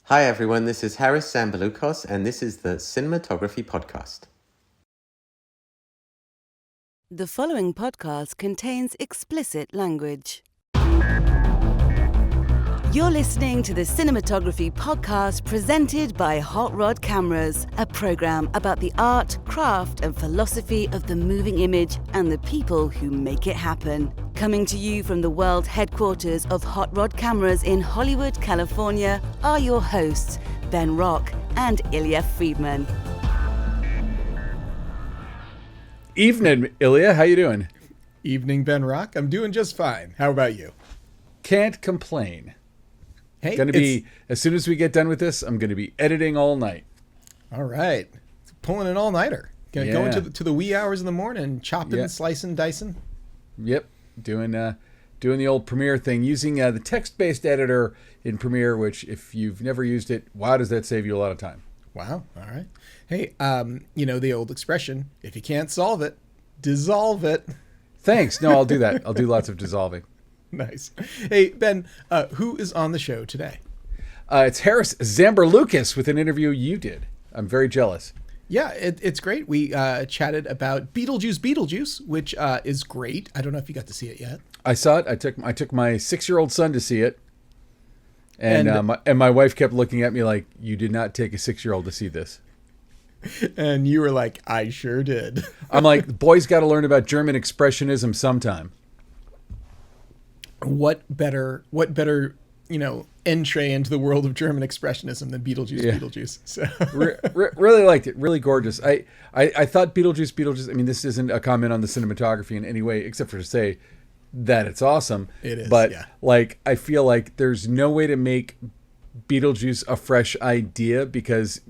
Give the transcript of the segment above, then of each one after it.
Hi everyone, this is Haris Zambarloukos and this is the Cinematography Podcast. The following podcast contains explicit language. You're listening to the Cinematography Podcast presented by Hot Rod Cameras, a program about the art, craft, and philosophy of the moving image and the people who make it happen. Coming to you from the world headquarters of Hot Rod Cameras in Hollywood, California, are your hosts, Ben Rock and Ilya Friedman. Evening, Ilya. How you doing? Evening, Ben Rock. I'm doing just fine. How about you? Can't complain. Hey, Gonna be as soon as we get done with this, I'm gonna be editing all night. All right. Pulling an all-nighter. Gonna go into to the wee hours in the morning, chopping, slicing, dicing. Yep, doing the old Premiere thing, using the text-based editor in Premiere, which if you've never used it, wow, does that save you a lot of time? Wow. All right. Hey, you know the old expression: if you can't solve it, dissolve it. Thanks. No, I'll do that. I'll do lots of dissolving. Nice. Hey, Ben, who is on the show today? It's Haris Zambarloukos with an interview you did. I'm very jealous. Yeah, it's great. We chatted about Beetlejuice Beetlejuice, which is great. I don't know if you got to see it yet. I saw it. I took my 6-year-old son to see it, and my wife kept looking at me like, "You did not take a 6-year-old to see this." And you were like, "I sure did." I'm like, the boys got to learn about German expressionism sometime. What better, entree into the world of German expressionism than Beetlejuice? So really liked it. Really gorgeous. I thought Beetlejuice. I mean, this isn't a comment on the cinematography in any way, except for to say that it's awesome. It is, but yeah. I feel like there's no way to make Beetlejuice a fresh idea because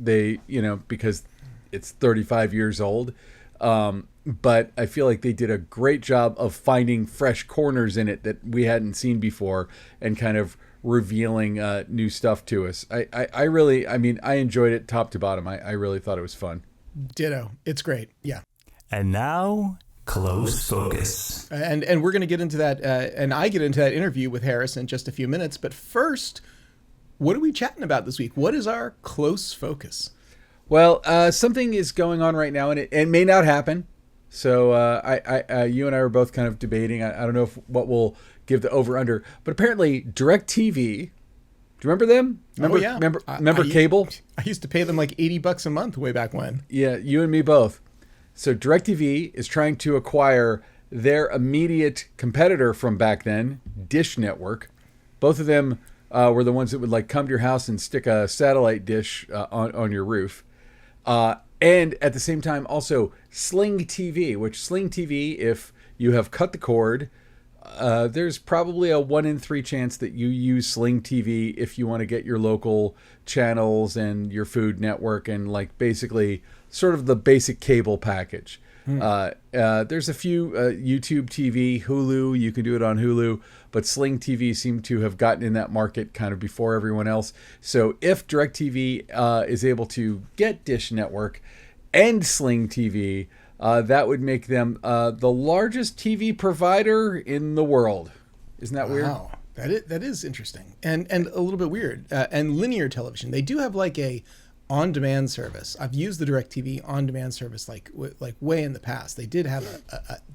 it's 35 years old. But I feel like they did a great job of finding fresh corners in it that we hadn't seen before and kind of revealing new stuff to us. I enjoyed it top to bottom. I really thought it was fun. Ditto. It's great. Yeah. And now, close focus. And we're going to get into that, and I get into that interview with Haris in just a few minutes. But first, what are we chatting about this week? What is our close focus? Well, something is going on right now, and it may not happen. So you and I were both kind of debating. I don't know what we'll give the over-under, but apparently DirecTV. Do you remember them? Remember cable? I used to pay them like $80 a month way back when. Yeah, you and me both. So DirecTV is trying to acquire their immediate competitor from back then, Dish Network. Both of them were the ones that would like come to your house and stick a satellite dish on your roof. And at the same time, also Sling TV, which Sling TV, if you have cut the cord, there's probably a 1 in 3 chance that you use Sling TV if you want to get your local channels and your Food Network and like basically sort of the basic cable package. There's a few YouTube TV, Hulu, you can do it on Hulu, but Sling TV seemed to have gotten in that market kind of before everyone else. So if DirecTV is able to get Dish Network and Sling TV, that would make them the largest TV provider in the world. Isn't that weird? Wow, that is interesting and a little bit weird. And linear television, they do have like a on-demand service. I've used the DirecTV on-demand service like way in the past. They did have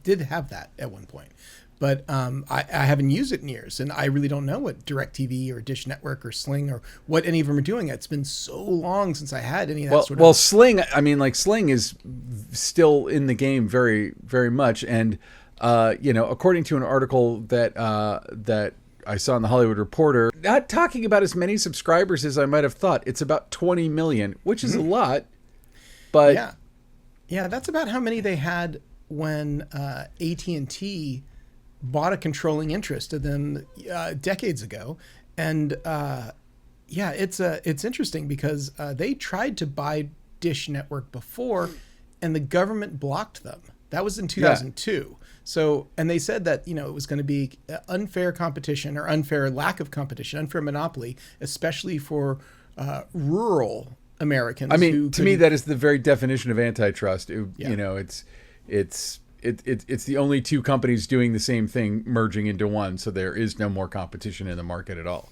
did have that at one point, but I haven't used it in years, and I really don't know what DirecTV or Dish Network or Sling or what any of them are doing. It's been so long since I had any of that sort of. Well, Sling. I mean, like Sling is still in the game very, very much, and according to an article that I saw in the Hollywood Reporter, not talking about as many subscribers as I might have thought. It's about 20 million, which is a lot. But yeah, that's about how many they had when AT&T bought a controlling interest of them decades ago. And it's interesting because they tried to buy Dish Network before, and the government blocked them. That was in 2002. So, and they said that, it was going to be unfair competition or unfair lack of competition, unfair monopoly, especially for rural Americans. I mean, to me, that is the very definition of antitrust. It's the only two companies doing the same thing merging into one. So there is no more competition in the market at all.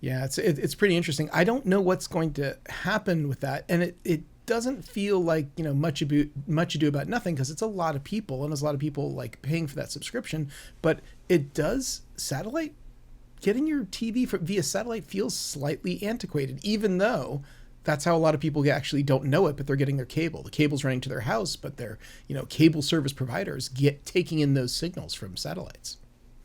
Yeah, it's pretty interesting. I don't know what's going to happen with that, and it doesn't feel like much ado about nothing, because it's a lot of people, and there's a lot of people like paying for that subscription. But it does satellite getting your TV via satellite feels slightly antiquated, even though that's how a lot of people actually don't know it, but they're getting their cable. The cable's running to their house, but they're cable service providers taking in those signals from satellites.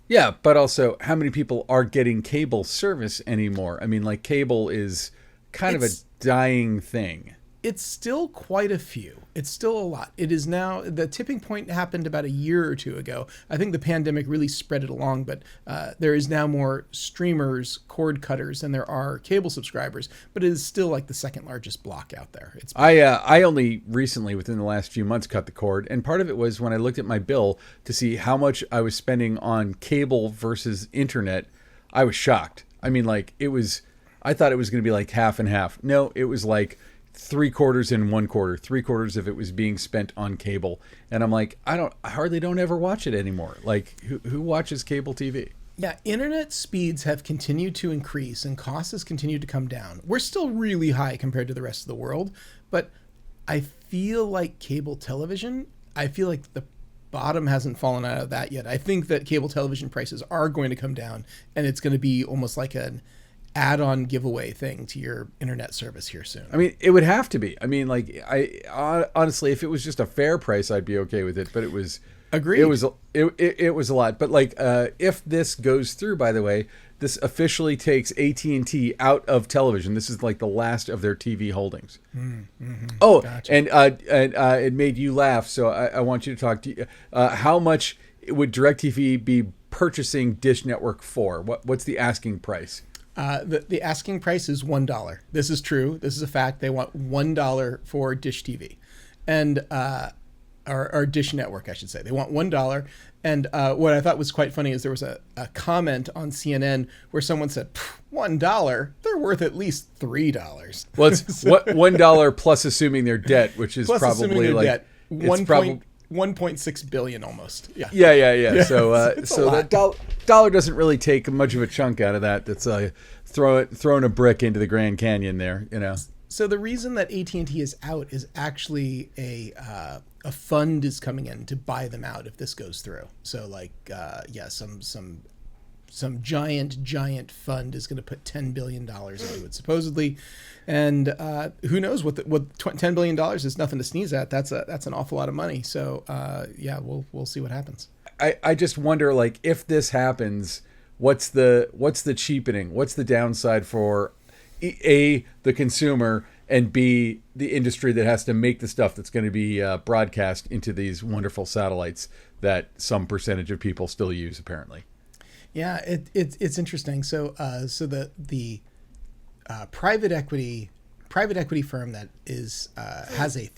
Yeah, but also, how many people are getting cable service anymore? I mean, like, cable is kind of a dying thing. It's still quite a few. It's still a lot. It is now, the tipping point happened about a year or two ago. I think the pandemic really spread it along, but there is now more streamers, cord cutters than there are cable subscribers, but it is still like the second largest block out there. I only recently, within the last few months, cut the cord, and part of it was when I looked at my bill to see how much I was spending on cable versus internet, I was shocked. I mean, like, I thought it was going to be like half and half. No, it was like 3/4 and 1/4. 3/4 of it was being spent on cable, and I'm like, I hardly don't ever watch it anymore. Like, who watches cable TV? Yeah, internet speeds have continued to increase and costs has continued to come down. We're still really high compared to the rest of the world, but I feel like cable television, I feel like the bottom hasn't fallen out of that yet. I think that cable television prices are going to come down, and it's going to be almost like an add-on giveaway thing to your internet service here soon. I mean, it would have to be. I mean, like, honestly, if it was just a fair price, I'd be okay with it. But it was, agreed. It was a lot. But like, if this goes through, by the way, this officially takes AT&T out of television. This is like the last of their TV holdings. Mm-hmm. Oh, Gotcha. and it made you laugh, so I want you to talk to you. How much would DirecTV be purchasing Dish Network for? What's the asking price? The asking price is $1. This is true. This is a fact. They want $1 for Dish TV, and or Dish Network, I should say. They want $1. And what I thought was quite funny is there was a comment on CNN where someone said, $1? They're worth at least $3. Well, it's $1 plus assuming their debt, which is Plus probably like debt, 1.6 billion almost. Yeah. Yeah. So a that dollar doesn't really take much of a chunk out of that. That's throwing a brick into the Grand Canyon there, So the reason that AT&T is out is actually a fund is coming in to buy them out if this goes through. So like some giant fund is going to put $10 billion into it supposedly, and who knows what $10 billion is nothing to sneeze at. That's an awful lot of money. So we'll see what happens. I just wonder, like, if this happens, what's the cheapening? What's the downside for A, the consumer, and B, the industry that has to make the stuff that's going to be broadcast into these wonderful satellites that some percentage of people still use, apparently. Yeah, it's interesting. So the private equity firm that is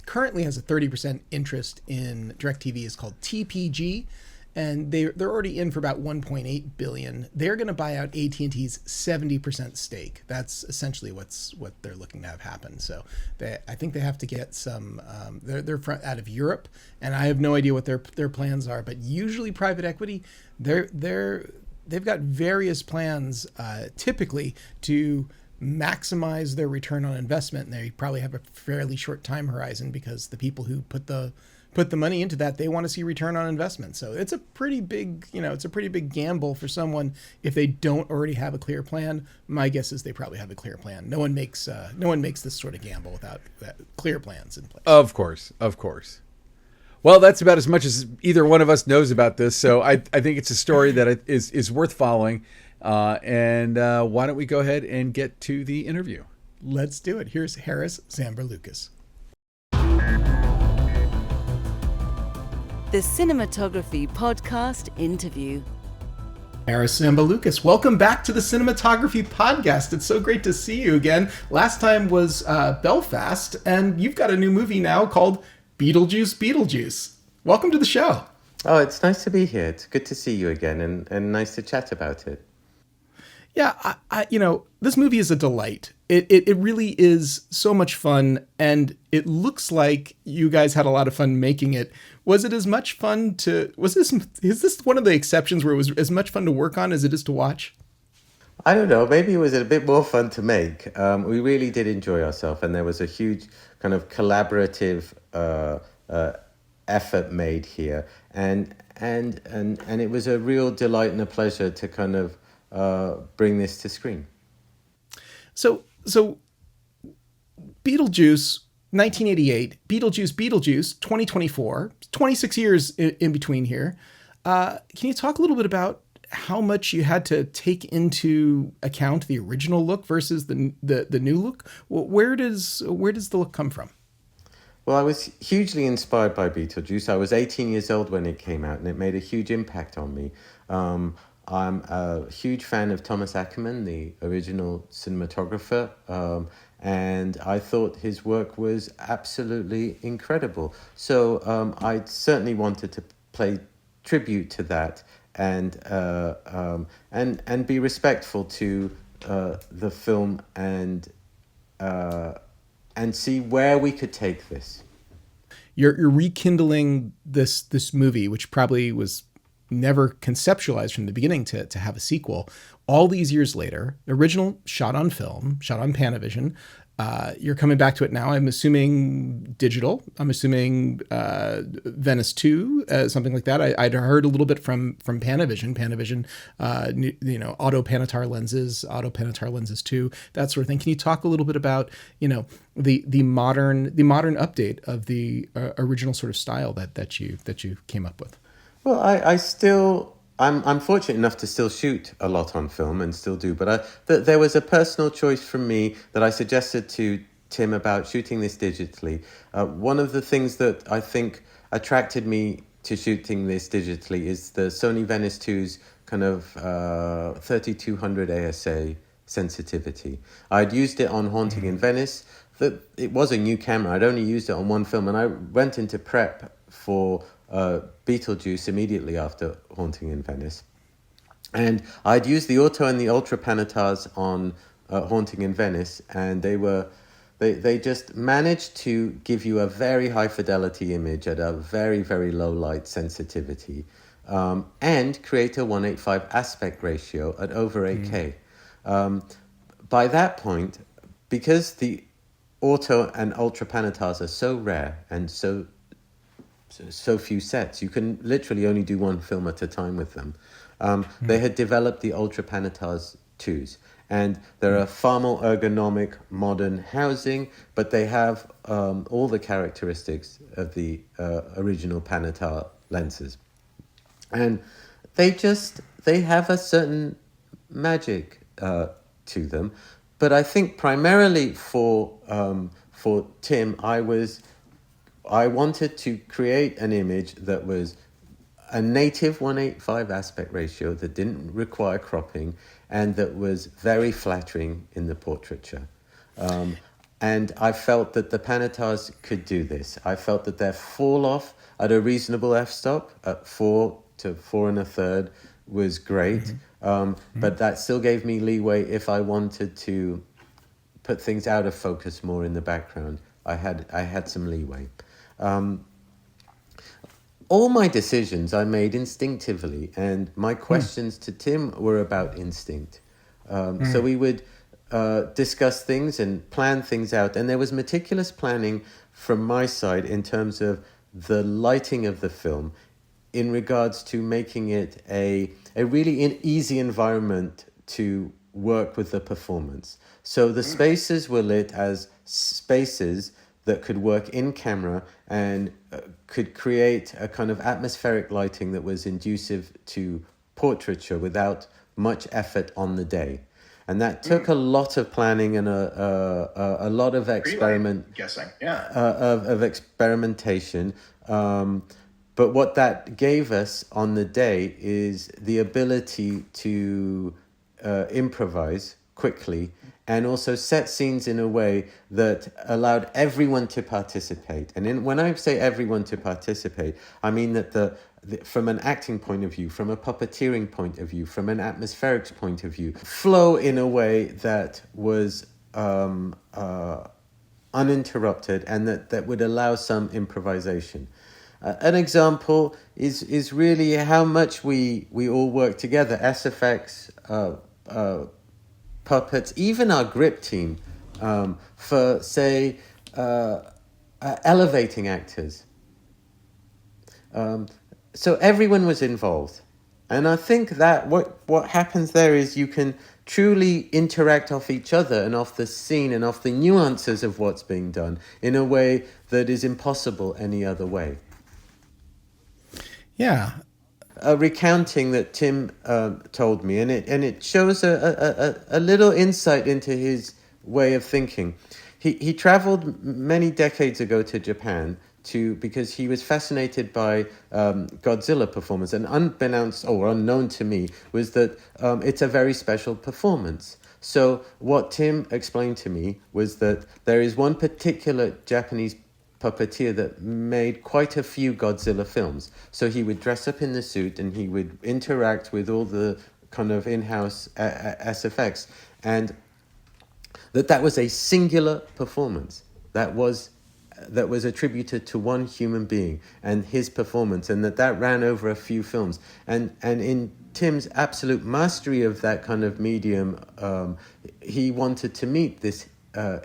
currently has a 30% interest in DirecTV is called TPG, and they're already in for about $1.8 billion. They're going to buy out AT&T's 70% stake. That's essentially what they're looking to have happen. So I think they have to get some. They're out of Europe, and I have no idea what their plans are. But usually private equity, they've got various plans, typically to maximize their return on investment, and they probably have a fairly short time horizon because the people who put the money into that, they want to see return on investment. So it's a pretty big gamble for someone if they don't already have a clear plan. My guess is they probably have a clear plan. No one makes this sort of gamble without clear plans in place. Of course. Well, that's about as much as either one of us knows about this. So I think it's a story that is worth following. And why don't we go ahead and get to the interview? Let's do it. Here's Haris Zambarloukos. The Cinematography Podcast Interview. Haris Zambarloukos, welcome back to the Cinematography Podcast. It's so great to see you again. Last time was Belfast, and you've got a new movie now called Beetlejuice Beetlejuice. Welcome to the show. Oh, it's nice to be here. It's good to see you again, and nice to chat about it. Yeah, this movie is a delight. It really is so much fun, and it looks like you guys had a lot of fun making it. Was it as much fun is this one of the exceptions where it was as much fun to work on as it is to watch? I don't know. Maybe it was a bit more fun to make. We really did enjoy ourselves, and there was a huge kind of collaborative effort made here, and it was a real delight and a pleasure to kind of bring this to screen. So Beetlejuice, 1988, Beetlejuice, 2024, 26 years in between here. Can you talk a little bit about how much you had to take into account the original look versus the new look? Where does the look come from? Well, I was hugely inspired by Beetlejuice. I was 18 years old when it came out, and it made a huge impact on me. I'm a huge fan of Thomas Ackerman, the original cinematographer, and I thought his work was absolutely incredible. So I certainly wanted to pay tribute to that and be respectful to the film and see where we could take this. You're rekindling this movie, which probably was never conceptualized from the beginning to have a sequel. All these years later, original shot on film, shot on Panavision. You're coming back to it now. I'm assuming digital. I'm assuming Venice 2, something like that. I'd heard a little bit from Panavision. Panavision, auto Panatar lenses 2, that sort of thing. Can you talk a little bit about the modern update of the original sort of style that you came up with? Well, I'm fortunate enough to still shoot a lot on film and still do, but there was a personal choice from me that I suggested to Tim about shooting this digitally. One of the things that I think attracted me to shooting this digitally is the Sony Venice 2's kind of 3200 ASA sensitivity. I'd used it on Haunting in Venice. It was a new camera. I'd only used it on one film, and I went into prep for Beetlejuice immediately after Haunting in Venice. And I'd used the auto and the ultra panatars on Haunting in Venice, and they just managed to give you a very high fidelity image at a very, very low light sensitivity, and create a 1:8:5 aspect ratio at over 8K. By that point, because the auto and ultra panatars are so rare and so few sets, you can literally only do one film at a time with them. They had developed the Ultra Panatars 2s, and they're a far more ergonomic, modern housing, but they have all the characteristics of the original Panatar lenses. And they have a certain magic to them. But I think primarily for Tim, I wanted to create an image that was a native 1:8:5 aspect ratio that didn't require cropping and that was very flattering in the portraiture. And I felt that the Panatars could do this. I felt that their fall off at a reasonable f-stop at 4 to 4 1/3 was great. But that still gave me leeway if I wanted to put things out of focus more in the background. I had some leeway. All my decisions I made instinctively, and my questions to Tim were about instinct. So we would discuss things and plan things out, and there was meticulous planning from my side in terms of the lighting of the film in regards to making it a really easy environment to work with the performance. So the spaces were lit as spaces that could work in camera and could create a kind of atmospheric lighting that was inducive to portraiture without much effort on the day. And that took a lot of planning and a lot of of experimentation. But what that gave us on the day is the ability to improvise quickly and also set scenes in a way that allowed everyone to participate. And when I say everyone to participate, I mean that from an acting point of view, from a puppeteering point of view, from an atmospherics point of view, flow in a way that was uninterrupted and that would allow some improvisation. An example is really how much we all work together. SFX puppets, even our grip team, for, say, elevating actors. So everyone was involved. And I think that what happens there is you can truly interact off each other and off the scene and off the nuances of what's being done in a way that is impossible any other way. Yeah. A recounting that Tim told me, and it shows a little insight into his way of thinking. He traveled many decades ago to Japan because he was fascinated by Godzilla performance, and unbeknownst or unknown to me was that it's a very special performance. So what Tim explained to me was that there is one particular Japanese puppeteer that made quite a few Godzilla films. So he would dress up in the suit and he would interact with all the kind of in-house SFX, and that was a singular performance that was attributed to one human being and his performance, and that ran over a few films. And in Tim's absolute mastery of that kind of medium, he wanted to meet this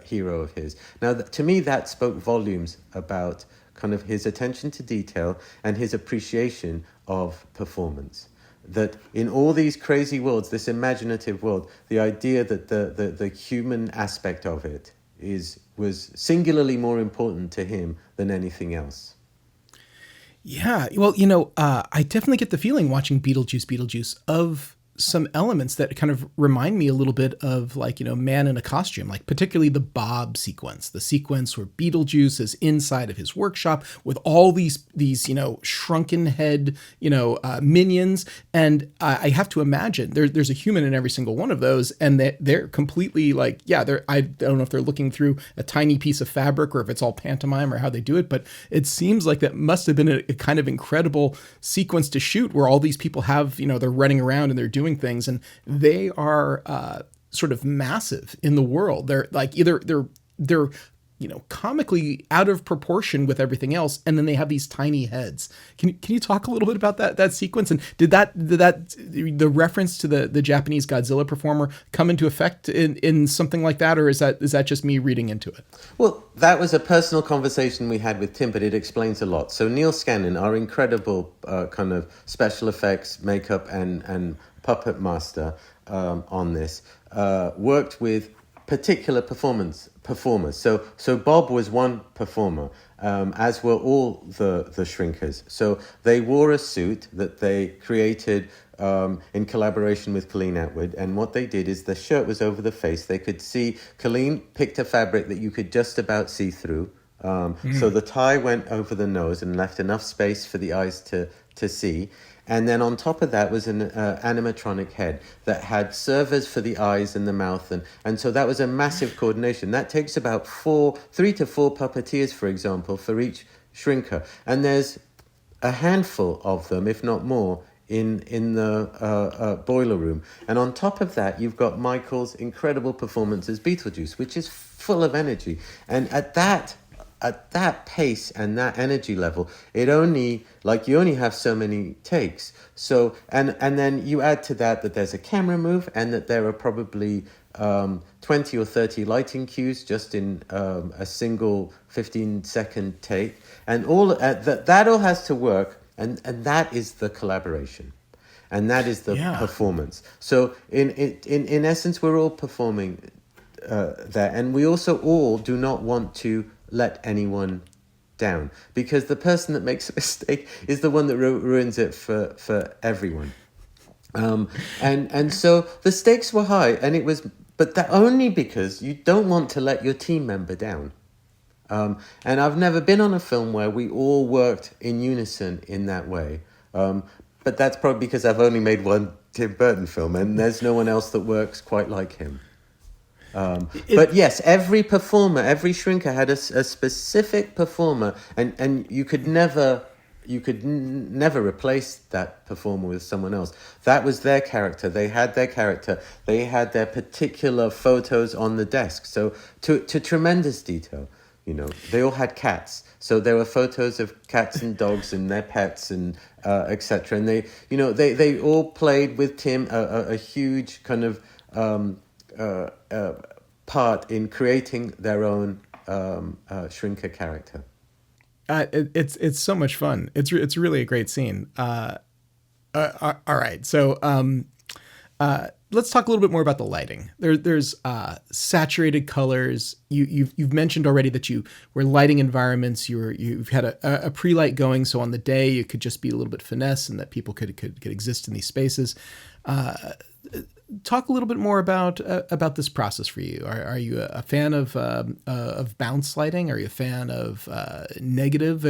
hero of his. Now, to me, that spoke volumes about kind of his attention to detail and his appreciation of performance. That in all these crazy worlds, this imaginative world, the idea that the human aspect of it was singularly more important to him than anything else. Yeah. Well, I definitely get the feeling watching Beetlejuice of some elements that kind of remind me a little bit of, like, Man in a Costume, like particularly the Bob sequence, the sequence where Beetlejuice is inside of his workshop with all these shrunken head, minions. And I have to imagine there's a human in every single one of those, and they're completely like, I don't know if they're looking through a tiny piece of fabric or if it's all pantomime or how they do it, but it seems like that must have been a kind of incredible sequence to shoot, where all these people have, they're running around and they're doing things, and they are sort of massive in the world. They're like either they're comically out of proportion with everything else, and then they have these tiny heads. Can you talk a little bit about that sequence? And did the reference to the Japanese Godzilla performer come into effect in something like that, or is that just me reading into it? Well, that was a personal conversation we had with Tim, but it explains a lot. So Neil Scanlon, our incredible kind of special effects, makeup and puppet master on this, worked with particular performers. So Bob was one performer, as were all the shrinkers. So they wore a suit that they created in collaboration with Colleen Atwood, and what they did is the shirt was over the face. They could see, Colleen picked a fabric that you could just about see through. So the tie went over the nose and left enough space for the eyes to see. And then on top of that was an animatronic head that had servers for the eyes and the mouth. And so that was a massive coordination. That takes about 3 to 4 puppeteers, for example, for each shrinker. And there's a handful of them, if not more, in the boiler room. And on top of that, you've got Michael's incredible performance as Beetlejuice, which is full of energy. And at that pace and that energy level, you only have so many takes. So and then you add to that there's a camera move, and that there are probably 20 or 30 lighting cues just in a single 15-second take, and all that all has to work, and that is the collaboration, and that is the performance. So in essence, we're all performing there, and we also all do not want to let anyone down, because the person that makes a mistake is the one that ruins it for everyone. And so the stakes were high, but that only because you don't want to let your team member down. And I've never been on a film where we all worked in unison in that way. But that's probably because I've only made one Tim Burton film, and there's no one else that works quite like him. But yes, every performer, every shrinker had a specific performer, and you could never replace that performer with someone else. That was their character. They had their character. They had their particular photos on the desk. So to tremendous detail, they all had cats. So there were photos of cats and dogs and their pets and etc. And they all played with Tim a huge kind of part in creating their own shrinker character. It's so much fun. It's really a great scene. All right, so let's talk a little bit more about the lighting. There's saturated colors. You've mentioned already that you were lighting environments. You've had a pre-light going, so on the day it could just be a little bit finesse, and that people could exist in these spaces. Talk a little bit more about this process for you. Are you a fan of bounce lighting? Are you a fan of negative?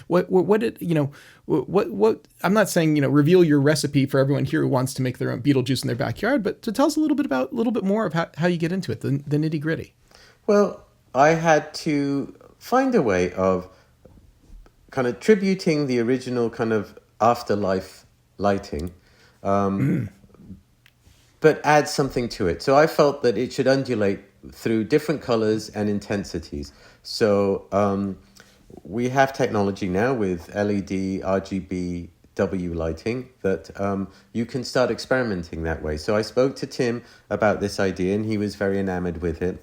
What did you know? What I'm not saying reveal your recipe for everyone here who wants to make their own Beetlejuice in their backyard, but to tell us a little bit more of how you get into it, the nitty gritty. Well, I had to find a way of kind of tributing the original kind of afterlife lighting. But add something to it. So I felt that it should undulate through different colors and intensities. So we have technology now with LED, RGB, W lighting that you can start experimenting that way. So I spoke to Tim about this idea, and he was very enamored with it.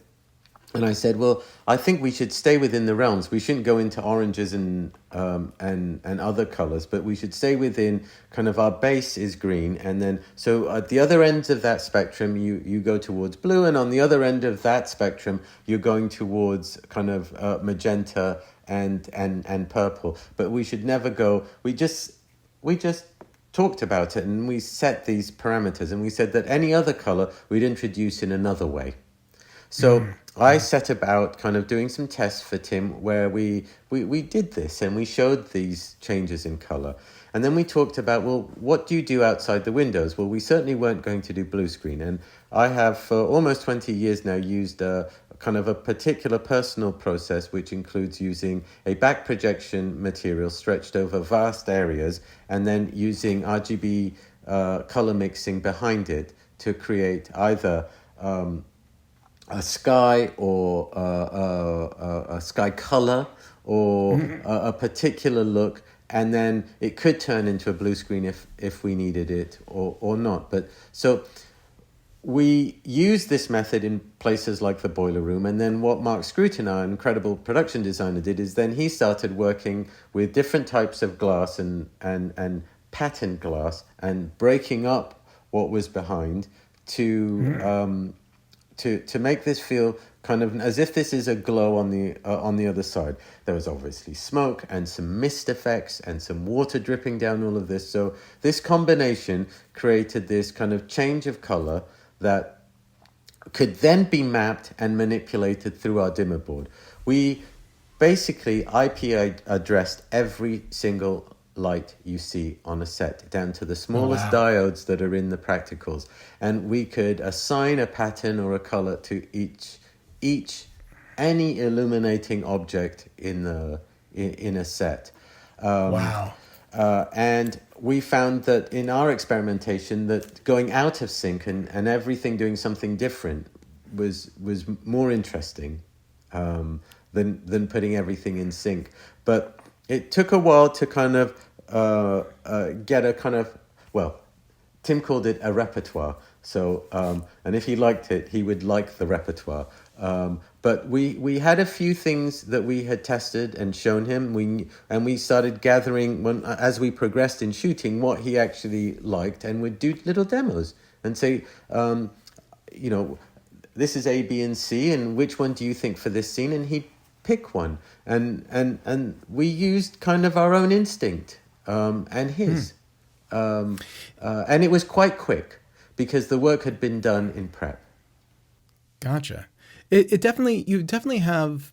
And I said, well, I think we should stay within the realms. We shouldn't go into oranges and other colors, but we should stay within kind of our base is green. And then, so at the other ends of that spectrum, you go towards blue. And on the other end of that spectrum, you're going towards kind of magenta and purple. But we should never go, we just talked about it, and we set these parameters, and we said that any other color we'd introduce in another way. So I set about kind of doing some tests for Tim where we did this, and we showed these changes in color. And then we talked about, well, what do you do outside the windows? Well, we certainly weren't going to do blue screen. And I have for almost 20 years now used kind of a particular personal process, which includes using a back projection material stretched over vast areas, and then using RGB color mixing behind it to create either a sky or a sky color or a particular look, and then it could turn into a blue screen if we needed it or not. But so we use this method in places like the boiler room, and then what Mark Scruton, our incredible production designer, did is then he started working with different types of glass and patterned glass and breaking up what was behind to make this feel kind of as if this is a glow on the other side. There was obviously smoke and some mist effects and some water dripping down all of this. So this combination created this kind of change of color that could then be mapped and manipulated through our dimmer board. We basically IP addressed every single light you see on a set, down to the smallest diodes that are in the practicals, and we could assign a pattern or a color to any illuminating object in a set. And we found that in our experimentation that going out of sync and everything doing something different was more interesting than putting everything in sync. But it took a while to kind of get a kind of, well, Tim called it a repertoire. So, and if he liked it, he would like the repertoire. But we had a few things that we had tested and shown him. We started gathering as we progressed in shooting what he actually liked, and we'd do little demos and say, this is A, B, and C, and which one do you think for this scene? And he'd pick one, and we used kind of our own instinct and his, and it was quite quick because the work had been done in prep. Gotcha. You definitely have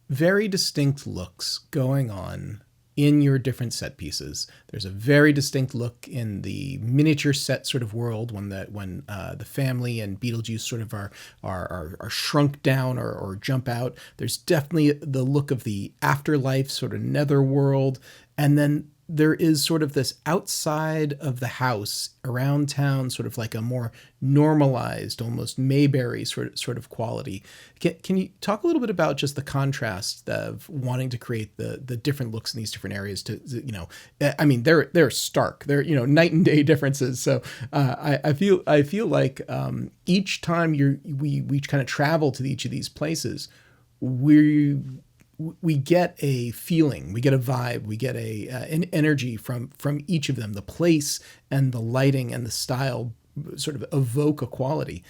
very distinct looks going on in your different set pieces. There's a very distinct look in the miniature set sort of world when the family and Beetlejuice sort of are shrunk down or jump out. There's definitely the look of the afterlife sort of netherworld, and then there is sort of this outside of the house around town, sort of like a more normalized, almost Mayberry sort of quality. Can you talk a little bit about just the contrast of wanting to create the different looks in these different areas? I mean, they're stark. They're night and day differences. So I feel like each time we kind of travel to each of these places, we get a feeling, we get a vibe, we get an energy from each of them. The place and the lighting and the style sort of evoke a quality.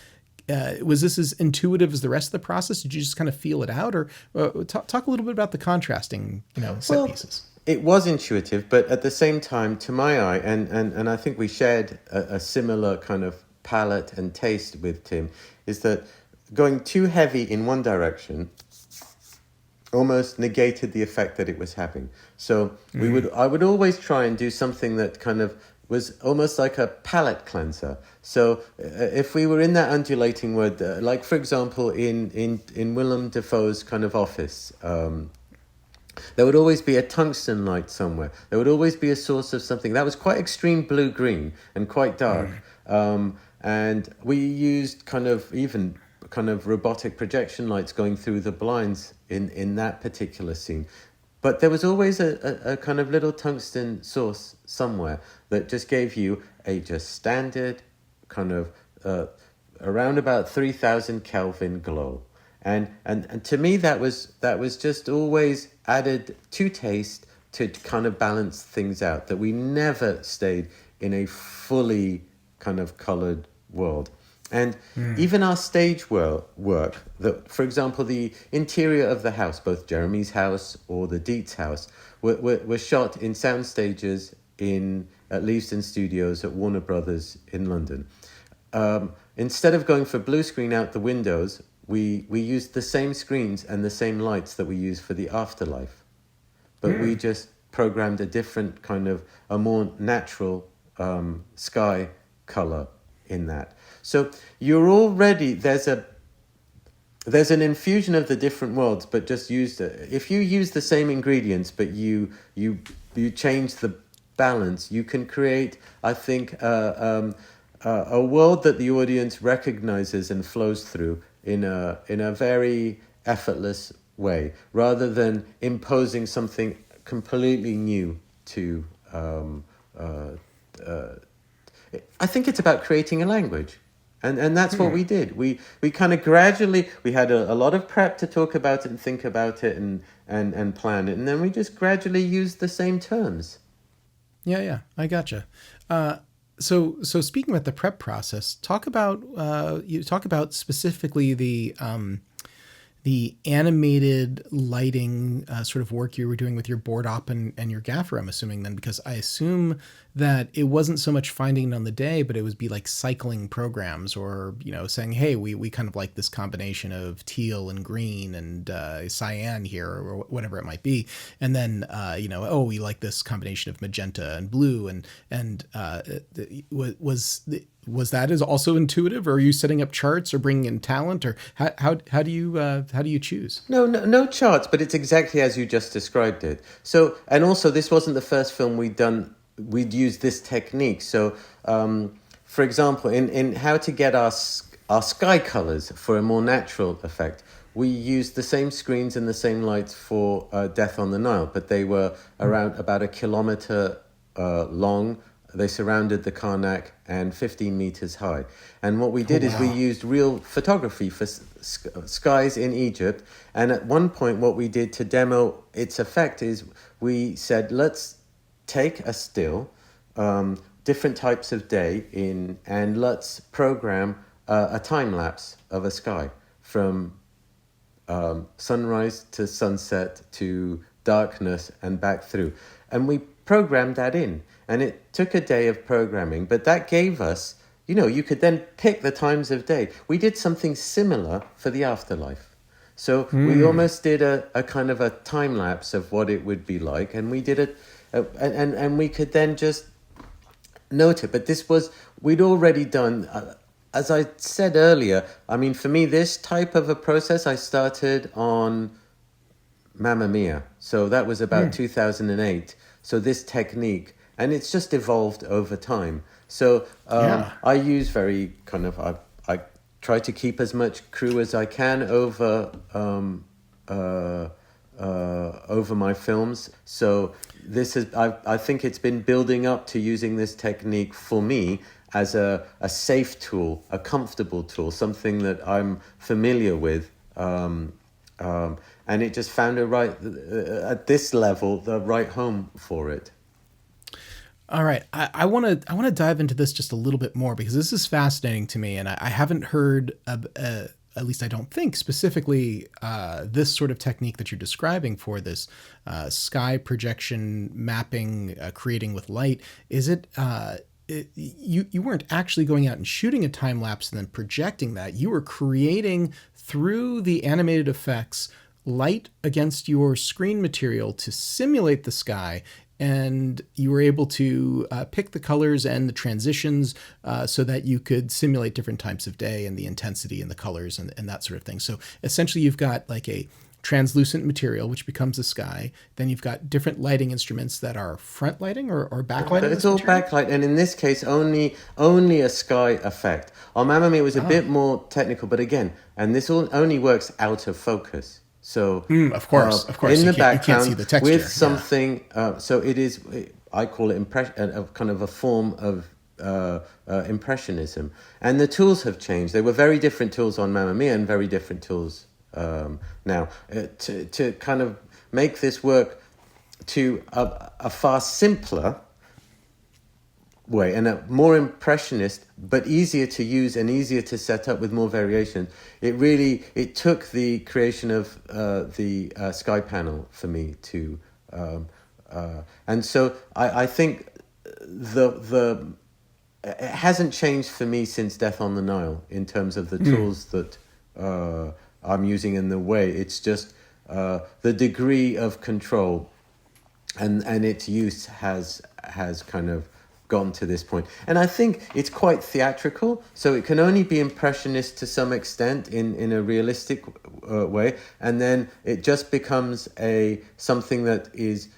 Was this as intuitive as the rest of the process? Did you just kind of feel it out, or talk a little bit about the contrasting, set pieces? It was intuitive, but at the same time, to my eye, and I think we shared a similar kind of palette and taste with Tim, is that going too heavy in one direction almost negated the effect that it was having. So I would always try and do something that kind of was almost like a palette cleanser. So if we were in that undulating world, like for example in Willem Dafoe's kind of office, there would always be a tungsten light somewhere. There would always be a source of something that was quite extreme blue-green and quite dark. And we used kind of robotic projection lights going through the blinds in that particular scene. But there was always a kind of little tungsten source somewhere that just gave you a just standard kind of around about 3000 Kelvin glow. And to me that was just always added to taste to kind of balance things out, that we never stayed in a fully kind of colored world. And even our stage work, for example, the interior of the house, both Jeremy's house or the Dietz house, were shot in sound stages at Leavesden Studios at Warner Brothers in London. Instead of going for blue screen out the windows, we used the same screens and the same lights that we use for the Afterlife. But we just programmed a different kind of, a more natural sky color in that. So you're already, there's an infusion of the different worlds, but just if you use the same ingredients, but you change the balance, you can create, I think, a world that the audience recognizes and flows through in a very effortless way, rather than imposing something completely new to. I think it's about creating a language. And that's what we did. We kind of gradually, we had a lot of prep to talk about it and think about it and plan it. And then we just gradually used the same terms. Yeah, I gotcha. So speaking about the prep process, talk about specifically the animated lighting sort of work you were doing with your board op and your gaffer, I'm assuming then, because I assume that it wasn't so much finding it on the day, but it would be like cycling programs or, saying, hey, we kind of like this combination of teal and green and cyan here or whatever it might be. And then, we like this combination of magenta and blue was that is also intuitive, or are you setting up charts or bringing in talent, or how do you choose? No charts, but it's exactly as you just described it. So, and also this wasn't the first film we'd used this technique. So, for example, in how to get our sky colors for a more natural effect, we used the same screens and the same lights for Death on the Nile, but they were around about 1 kilometer long. They surrounded the Karnak and 15 meters high. And what we did is we used real photography for skies in Egypt. And at one point, what we did to demo its effect is we said, let's take a still, different types of day and let's program a time lapse of a sky from sunrise to sunset to darkness and back through. And we programmed that in. And it took a day of programming, but that gave us, you could then pick the times of day. We did something similar for the Afterlife. So we almost did a kind of a time lapse of what it would be like. And we did it, and we could then just note it. But we'd already done, as I said earlier, I mean, for me, this type of a process, I started on Mamma Mia. So that was about 2008. So this technique, and it's just evolved over time. So I use very kind of, I try to keep as much crew as I can over my films. So this is, I think it's been building up to using this technique for me as a safe tool, a comfortable tool, something that I'm familiar with. And it just found at this level, the right home for it. All right, I want to dive into this just a little bit more, because this is fascinating to me, and I haven't heard at least I don't think specifically this sort of technique that you're describing for this sky projection mapping, creating with light. Is it? You weren't actually going out and shooting a time lapse and then projecting that. You were creating through the animated effects light against your screen material to simulate the sky, and you were able to pick the colors and the transitions so that you could simulate different times of day and the intensity and the colors and that sort of thing. So essentially you've got like a translucent material, which becomes the sky. Then you've got different lighting instruments that are front lighting or backlighting. It's all backlight, and in this case, only a sky effect. On Mamma Mia, it was a bit more technical, but again, and this only works out of focus. So of course, in the background, you can't see the texture with something. So it is. I call it kind of a form of impressionism, and the tools have changed. They were very different tools on Mamma Mia and very different tools now. To kind of make this work to a far simpler way and a more impressionist, but easier to use and easier to set up with more variation. It took the creation of the sky panel for me to, and so I think it hasn't changed for me since Death on the Nile in terms of the tools that I'm using in the way. It's just the degree of control and its use has kind of gone to this point. And I think it's quite theatrical, so it can only be impressionist to some extent in a realistic way, and then it just becomes something that is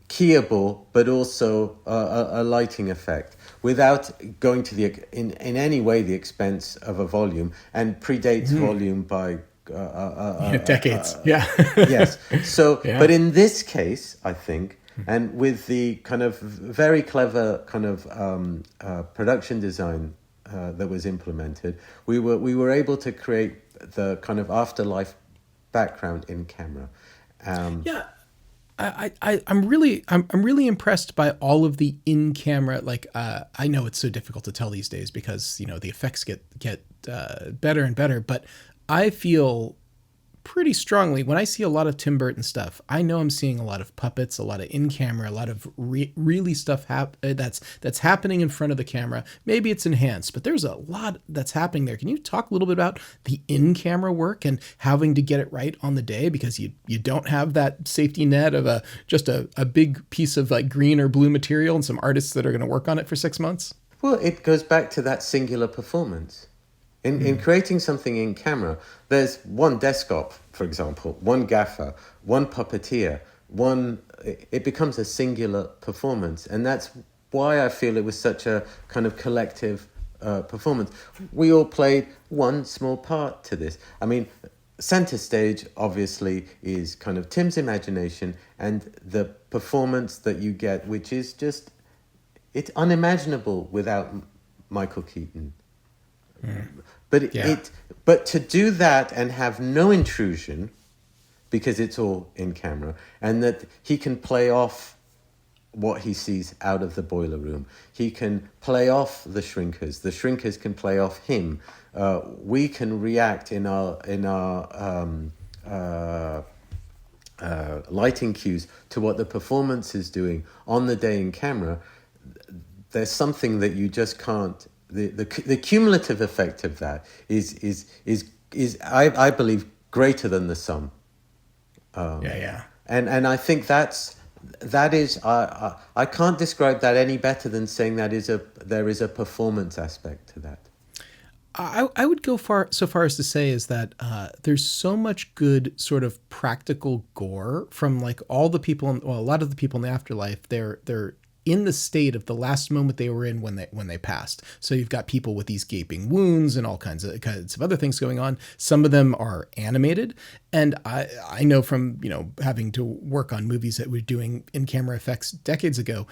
keyable, but also a lighting effect without going to in any way the expense of a volume, and predates volume by decades. Yes. So, but in this case, I think, and with the kind of very clever kind of production design that was implemented, we were able to create the kind of afterlife background in camera. I'm really impressed by all of the in-camera. Like I know it's so difficult to tell these days because the effects get better and better, but I feel pretty strongly when I see a lot of Tim Burton stuff, I know I'm seeing a lot of puppets, a lot of in-camera, a lot of really stuff that's happening in front of the camera. Maybe it's enhanced, but there's a lot that's happening there. Can you talk a little bit about the in-camera work and having to get it right on the day because you don't have that safety net of just a big piece of like green or blue material and some artists that are going to work on it for 6 months? Well, it goes back to that singular performance. In creating something in camera, there's one desktop, for example, one gaffer, one puppeteer, it becomes a singular performance. And that's why I feel it was such a kind of collective performance. We all played one small part to this. I mean, center stage, obviously, is kind of Tim's imagination and the performance that you get, which is just, it's unimaginable without Michael Keaton. But to do that and have no intrusion, because it's all in camera, and that he can play off what he sees out of the boiler room. He can play off the shrinkers can play off him. We can react in our lighting cues to what the performance is doing on the day in camera. There's something that you just can't. The cumulative effect of that is I believe greater than the sum. And I think that is I can't describe that any better than saying there is a performance aspect to that. I would go so far as to say is that there's so much good sort of practical gore from like all the people, a lot of the people in the afterlife. They're in the state of the last moment they were in when they passed. So you've got people with these gaping wounds and all kinds of other things going on. Some of them are animated, and I know from having to work on movies that we're doing in camera effects decades ago.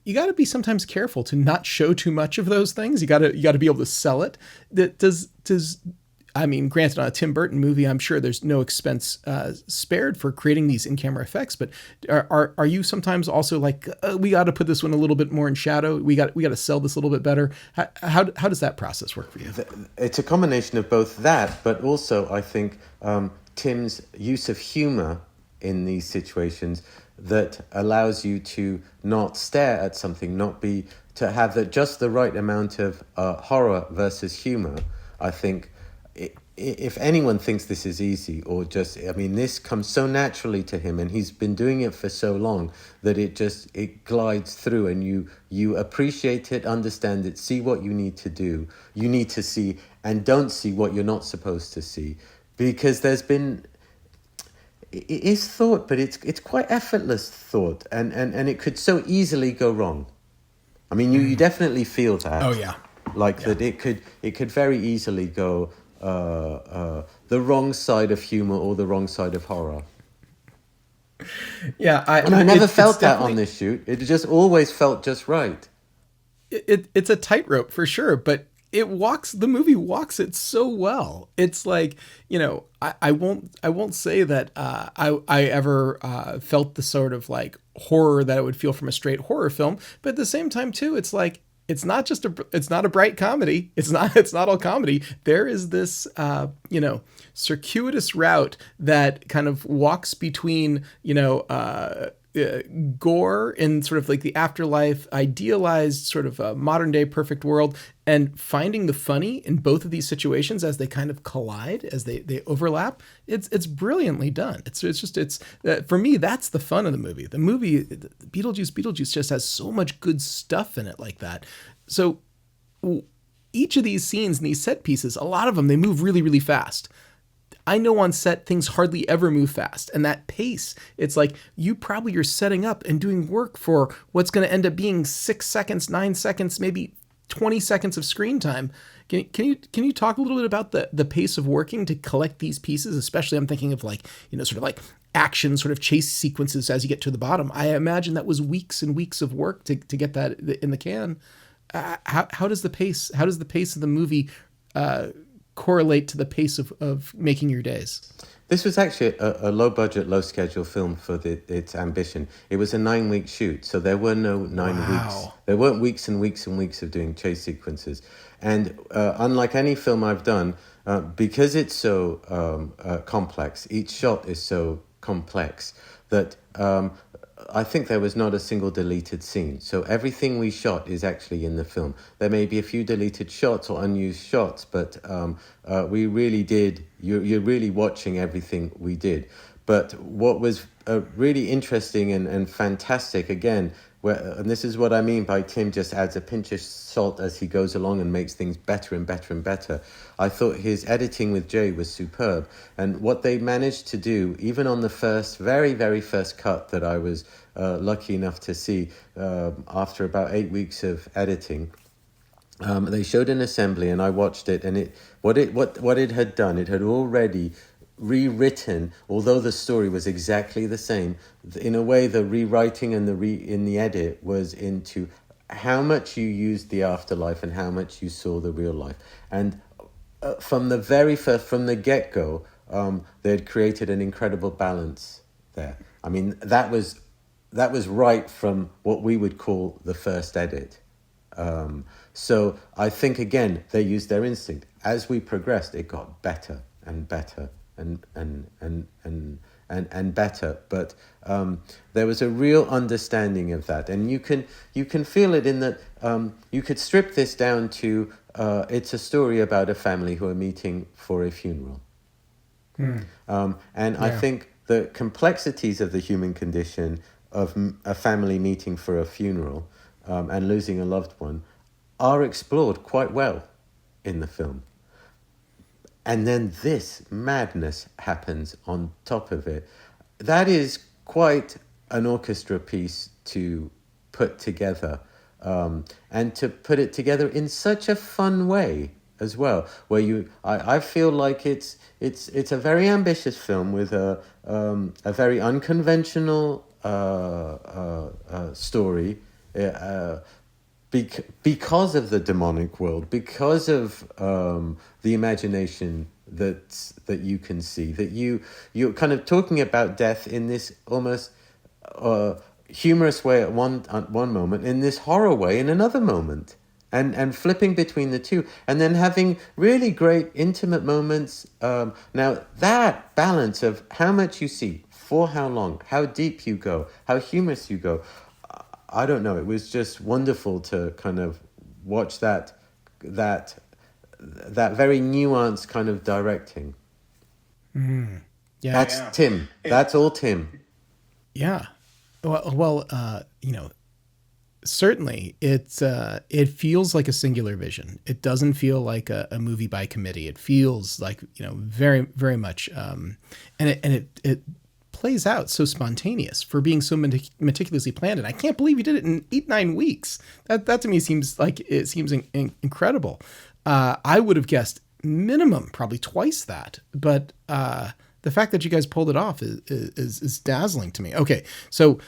You got to be sometimes careful to not show too much of those things. You got to be able to sell it. I mean, granted, on a Tim Burton movie, I'm sure there's no expense spared for creating these in-camera effects. But are you sometimes also like, we got to put this one a little bit more in shadow? We got to sell this a little bit better. How does that process work for you? It's a combination of both that, but also I think Tim's use of humor in these situations that allows you to not stare at something, to have just the right amount of horror versus humor. I think if anyone thinks this is easy this comes so naturally to him, and he's been doing it for so long that it glides through, and you appreciate it, understand it, see what you need to do, you need to see, and don't see what you're not supposed to see, because it is thought, but it's quite effortless thought, and it could so easily go wrong. I mean, you definitely feel that. Oh yeah, that it could very easily go the wrong side of humor or the wrong side of horror. Yeah, I never felt that on this shoot. It just always felt just right. It's a tightrope for sure, but the movie walks it so well. It's like, I won't say that I ever felt the sort of like horror that I would feel from a straight horror film, but at the same time too, it's like it's not a bright comedy. It's not all comedy. There is this circuitous route that kind of walks between gore in sort of like the afterlife, idealized sort of modern day perfect world, and finding the funny in both of these situations as they kind of collide, as they overlap. It's brilliantly done. It's for me, that's the fun of the movie. The movie Beetlejuice just has so much good stuff in it like that. So each of these scenes and these set pieces, a lot of them, they move really, really fast. I know on set things hardly ever move fast, and that pace, it's like you probably are setting up and doing work for what's going to end up being 6 seconds, 9 seconds, maybe 20 seconds of screen time. Can you talk a little bit about the pace of working to collect these pieces? Especially, I'm thinking of like sort of like action sort of chase sequences as you get to the bottom. I imagine that was weeks and weeks of work to get that in the can. How does the pace of the movie correlate to the pace of making your days? This was actually a low-budget, low-schedule film for its ambition. It was a 9-week shoot, so there were no 9 weeks. There weren't weeks and weeks and weeks of doing chase sequences. And unlike any film I've done, because it's so complex, each shot is so complex, that I think there was not a single deleted scene. So everything we shot is actually in the film. There may be a few deleted shots or unused shots, but we really did. You're really watching everything we did. But what was really interesting and fantastic, again, and this is what I mean by Tim just adds a pinch of salt as he goes along and makes things better and better and better. I thought his editing with Jay was superb. And what they managed to do, even on the very, very first cut that I was lucky enough to see after about 8 weeks of editing, they showed an assembly and I watched it, and what it had done, it had already rewritten, although the story was exactly the same. In a way, the rewriting and in the edit was into how much you used the afterlife and how much you saw the real life. And from the get-go, they had created an incredible balance there. I mean, that was right from what we would call the first edit. So I think, again, they used their instinct. As we progressed, it got better and better and better, but there was a real understanding of that, and you can feel it in that you could strip this down to it's a story about a family who are meeting for a funeral. I think the complexities of the human condition of a family meeting for a funeral and losing a loved one are explored quite well. in the film. And then this madness happens on top of it. That is quite an orchestra piece to put together, and to put it together in such a fun way as well. Where I feel like it's a very ambitious film with a very unconventional story. Because of the demonic world, because of the imagination that you can see, that you're kind of talking about death in this almost humorous way at one moment, in this horror way in another moment, and flipping between the two, and then having really great intimate moments. Now that balance of how much you see, for how long, how deep you go, how humorous you go. I don't know. It was just wonderful to kind of watch that very nuanced kind of directing. Yeah, That's Tim. That's all Tim. yeah. Well, certainly it feels like a singular vision. It doesn't feel like a movie by committee. It feels like, very, very much, and it plays out so spontaneous for being so meticulously planned. And I can't believe you did it in 8-9 weeks. That to me seems incredible. I would have guessed minimum probably twice that, but the fact that you guys pulled it off is dazzling to me. Okay, so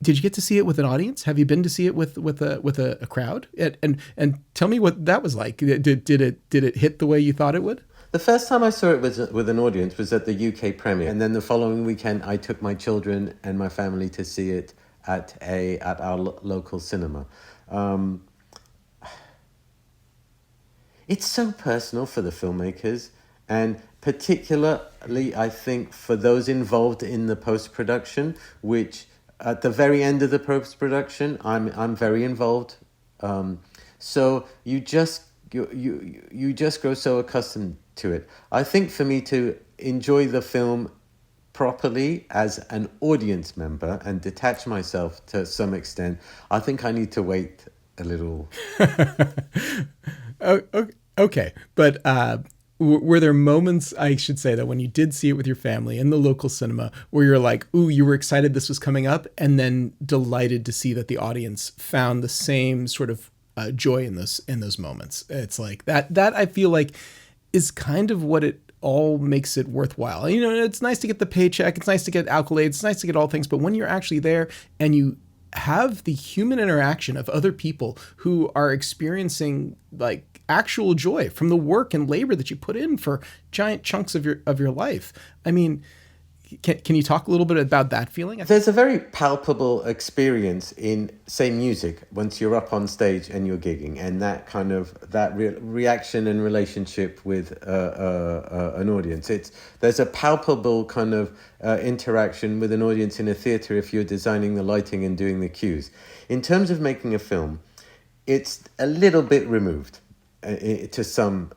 did you get to see it with an audience? Have you been to see it with a crowd? And tell me what that was like. Did it hit the way you thought it would? The first time I saw it with an audience was at the UK premiere, and then the following weekend I took my children and my family to see it at our local cinema. It's so personal for the filmmakers, and particularly I think for those involved in the post-production, which at the very end of the post-production I'm very involved. So you just grow so accustomed to it. I think for me to enjoy the film properly as an audience member and detach myself to some extent, I think I need to wait a little. Okay, but were there moments, I should say, that when you did see it with your family in the local cinema where you're like, ooh, you were excited this was coming up, and then delighted to see that the audience found the same sort of joy in those moments? It's like that I feel like is kind of what it all makes it worthwhile. It's nice to get the paycheck, it's nice to get accolades, it's nice to get all things, but when you're actually there and you have the human interaction of other people who are experiencing like actual joy from the work and labor that you put in for giant chunks of your life. I mean, can you talk a little bit about that feeling? There's a very palpable experience in, say, music, once you're up on stage and you're gigging, and that kind of reaction and relationship with an audience. There's a palpable kind of interaction with an audience in a theatre if you're designing the lighting and doing the cues. In terms of making a film, it's a little bit removed to some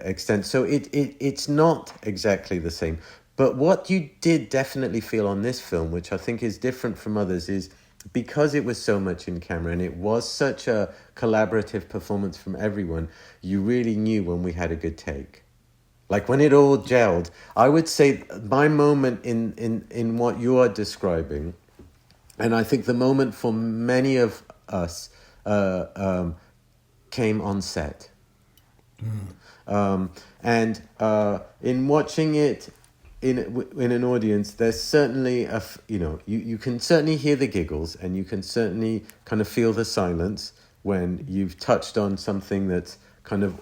extent. So it's not exactly the same. But what you did definitely feel on this film, which I think is different from others, is because it was so much in camera and it was such a collaborative performance from everyone, you really knew when we had a good take. Like when it all gelled, I would say my moment in what you are describing, and I think the moment for many of us came on set. And in watching it in an audience, there's certainly you can certainly hear the giggles, and you can certainly kind of feel the silence when you've touched on something that's kind of,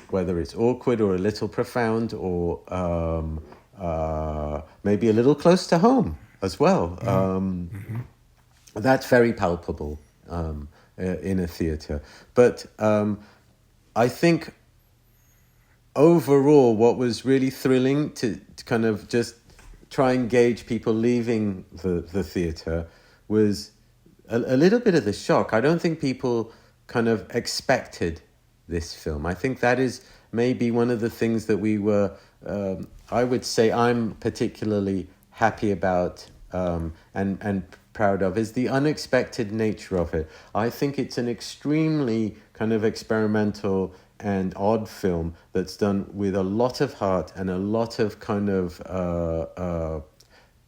whether it's awkward or a little profound or maybe a little close to home as well. That's very palpable in a theatre. But I think overall, what was really thrilling to kind of just try and gauge people leaving the theatre was a little bit of the shock. I don't think people kind of expected this film. I think that is maybe one of the things that we were, I would say I'm particularly happy about and proud of is the unexpected nature of it. I think it's an extremely kind of experimental and odd film that's done with a lot of heart and a lot of kind of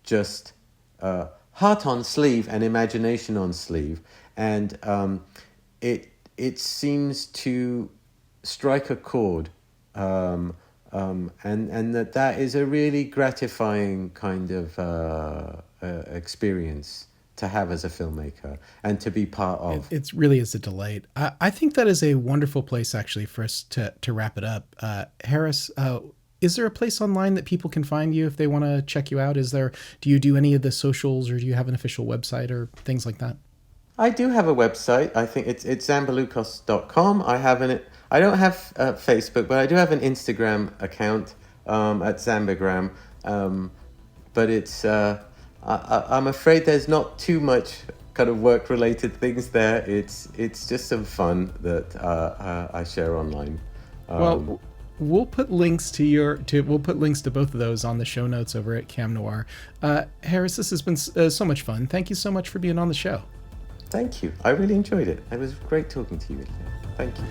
just heart on sleeve and imagination on sleeve, and it seems to strike a chord, and that is a really gratifying kind of experience to have as a filmmaker and to be part of. It really is a delight. I think that is a wonderful place actually for us to wrap it up. Haris, is there a place online that people can find you if they want to check you out? Do you do any of the socials, or do you have an official website or things like that? I do have a website. I think it's zambarloukos.com. I don't have Facebook, but I do have an Instagram account at Zambagram. But it's I'm afraid there's not too much kind of work-related things there. It's just some fun that I share online. Well, we'll put links to both of those on the show notes over at Cam Noir. Haris, this has been so much fun. Thank you so much for being on the show. Thank you. I really enjoyed it. It was great talking to you. Thank you.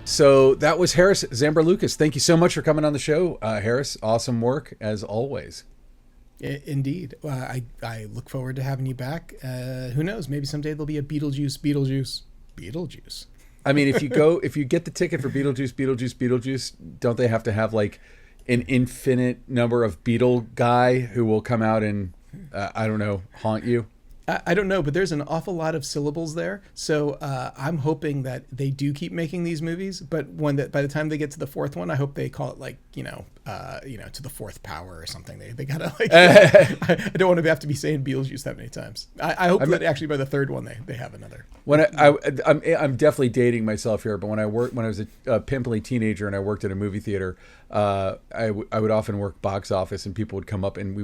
So that was Haris Zambarloukos. Thank you so much for coming on the show, Haris. Awesome work as always. Indeed. I look forward to having you back. Who knows? Maybe someday there'll be a Beetlejuice. I mean, if you get the ticket for Beetlejuice, don't they have to have like an infinite number of Beetle guy who will come out and I don't know, haunt you? I don't know, but there's an awful lot of syllables there. So I'm hoping that they do keep making these movies, but by the time they get to the fourth one, I hope they call it like, to the fourth power or something. They gotta like, I don't want to have to be saying Beetlejuice that many times. I hope that actually by the third one, they have another. When I'm definitely dating myself here, but when I was a pimply teenager and I worked at a movie theater, I would often work box office, and people would come up and we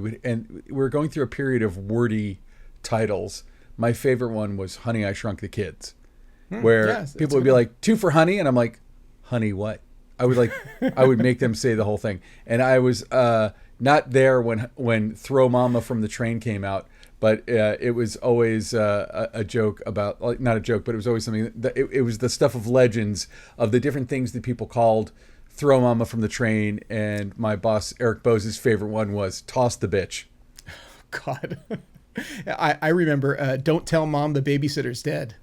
were going through a period of wordy titles. My favorite one was Honey, I Shrunk the Kids, where people would be like, 2 for Honey, and I'm like, honey what? I would make them say the whole thing. And I was not there when Throw Mama from the Train came out, but it was always a joke about, like, not a joke, but it was always something that it was the stuff of legends of the different things that people called Throw Mama from the Train. And my boss Eric Bose's favorite one was Toss the Bitch. God. I remember Don't Tell Mom the Babysitter's Dead.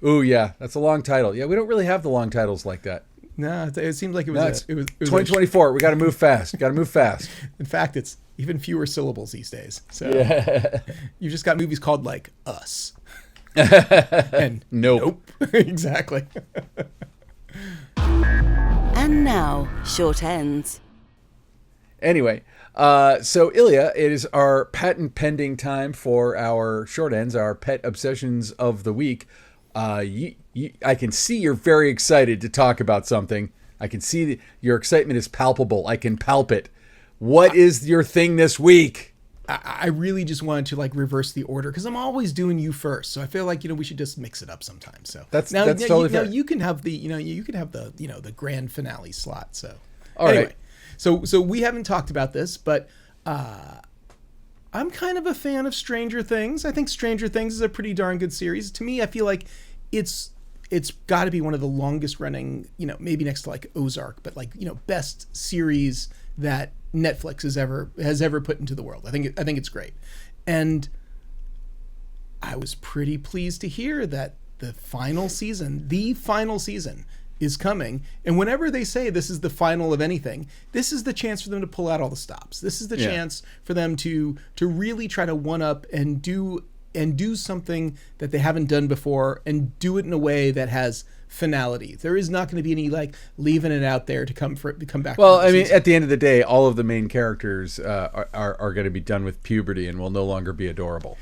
Ooh, yeah, that's a long title. Yeah, we don't really have the long titles like that. No, it seemed like it was 2024. We got to move fast. In fact, it's even fewer syllables these days. So yeah. You've just got movies called like Us. And nope. Exactly. And now, short ends. Anyway, so Ilya, it is our patent pending time for our short ends, our pet obsessions of the week. I can see you're very excited to talk about something. I can see your excitement is palpable. I can palp it. What is your thing this week? I really just wanted to like reverse the order because I'm always doing you first. So I feel like, we should just mix it up sometimes. So that's totally fair. Now you can have the grand finale slot. So all right. So we haven't talked about this, but I'm kind of a fan of Stranger Things. I think Stranger Things is a pretty darn good series. To me, I feel like it's got to be one of the longest running, maybe next to like Ozark, but like, best series that Netflix has ever put into the world. I think it's great. And I was pretty pleased to hear that the final season is coming. And whenever they say this is the final of anything, this is the chance for them to pull out all the stops. This is the chance for them to really try to one up and do something that they haven't done before, and do it in a way that has finality. There is not going to be any like leaving it out there to come back. Well, I mean, at the end of the day, all of the main characters are going to be done with puberty and will no longer be adorable.